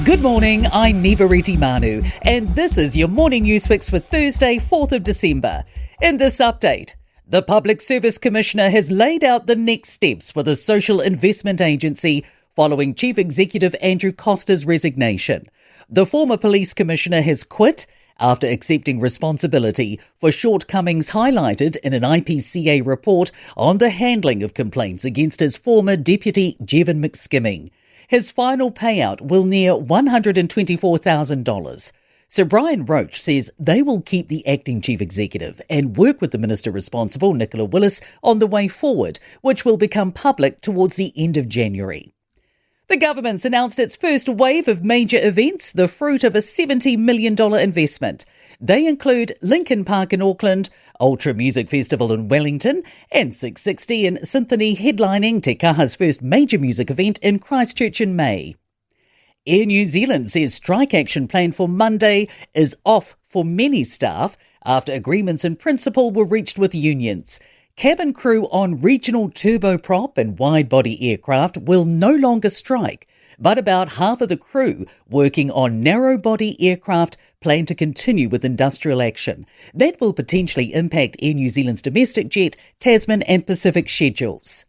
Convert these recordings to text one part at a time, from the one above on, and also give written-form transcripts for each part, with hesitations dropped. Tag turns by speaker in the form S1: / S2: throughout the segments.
S1: Good morning, I'm Nivareti Manu, and this is your morning news fix for Thursday, 4th of December. In this update, the Public Service Commissioner has laid out the next steps for the Social Investment Agency following Chief Executive Andrew Costa's resignation. The former Police Commissioner has quit after accepting responsibility for shortcomings highlighted in an IPCA report on the handling of complaints against his former deputy, Jevon McSkimming. His final payout will near $124,000. Sir Brian Roach says they will keep the acting chief executive and work with the minister responsible, Nicola Willis, on the way forward, which will become public towards the end of January. The government's announced its first wave of major events, the fruit of a $70 million investment. They include Lincoln Park in Auckland, Ultra Music Festival in Wellington, and 660 in Symphony headlining Te Kaha's first major music event in Christchurch in May. Air New Zealand says strike action planned for Monday is off for many staff after agreements in principle were reached with unions. Cabin crew on regional turboprop and wide-body aircraft will no longer strike, but about half of the crew working on narrow-body aircraft plan to continue with industrial action. That will potentially impact Air New Zealand's domestic jet, Tasman and Pacific schedules.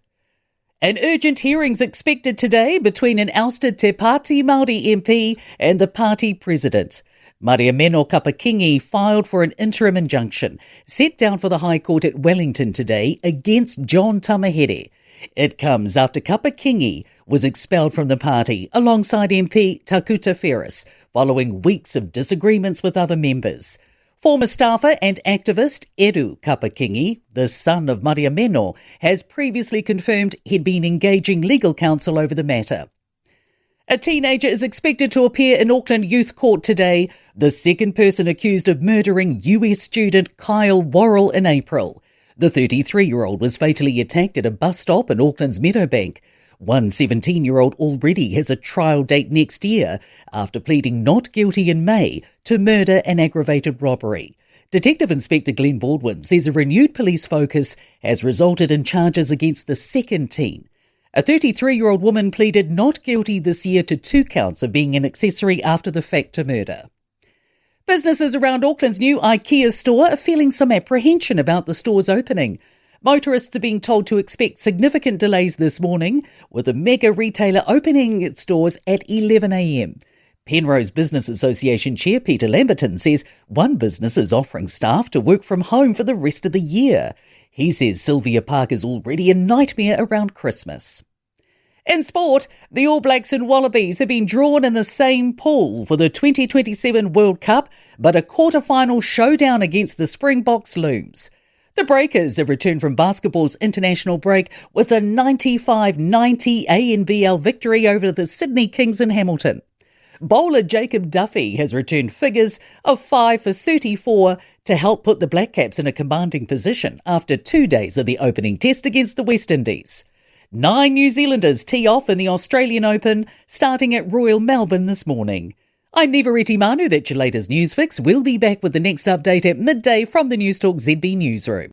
S1: An urgent hearing's expected today between an ousted Te Pāti Māori MP and the party president. Maria Meno Kapakingi filed for an interim injunction set down for the High Court at Wellington today against John Tamahere. It comes after Kapakingi was expelled from the party alongside MP Takuta Ferris following weeks of disagreements with other members. Former staffer and activist Eru Kapakingi, the son of Maria Meno, has previously confirmed he'd been engaging legal counsel over the matter. A teenager is expected to appear in Auckland Youth Court today, the second person accused of murdering US student Kyle Worrell in April. The 33-year-old was fatally attacked at a bus stop in Auckland's Meadowbank. One 17-year-old already has a trial date next year after pleading not guilty in May to murder and aggravated robbery. Detective Inspector Glenn Baldwin says a renewed police focus has resulted in charges against the second teen. A 33-year-old woman pleaded not guilty this year to 2 counts of being an accessory after the fact to murder. Businesses around Auckland's new IKEA store are feeling some apprehension about the store's opening. Motorists are being told to expect significant delays this morning, with the mega retailer opening its doors at 11 a.m. Penrose Business Association Chair Peter Lamberton says one business is offering staff to work from home for the rest of the year. He says Sylvia Park is already a nightmare around Christmas. In sport, the All Blacks and Wallabies have been drawn in the same pool for the 2027 World Cup, but a quarter-final showdown against the Springboks looms. The Breakers have returned from basketball's international break with a 95-90 ANBL victory over the Sydney Kings in Hamilton. Bowler Jacob Duffy has returned figures of 5 for 34 to help put the Black Caps in a commanding position after 2 days of the opening test against the West Indies. 9 New Zealanders tee off in the Australian Open, starting at Royal Melbourne this morning. I'm Nivareti Manu, that's your latest news fix. We'll be back with the next update at midday from the Newstalk ZB newsroom.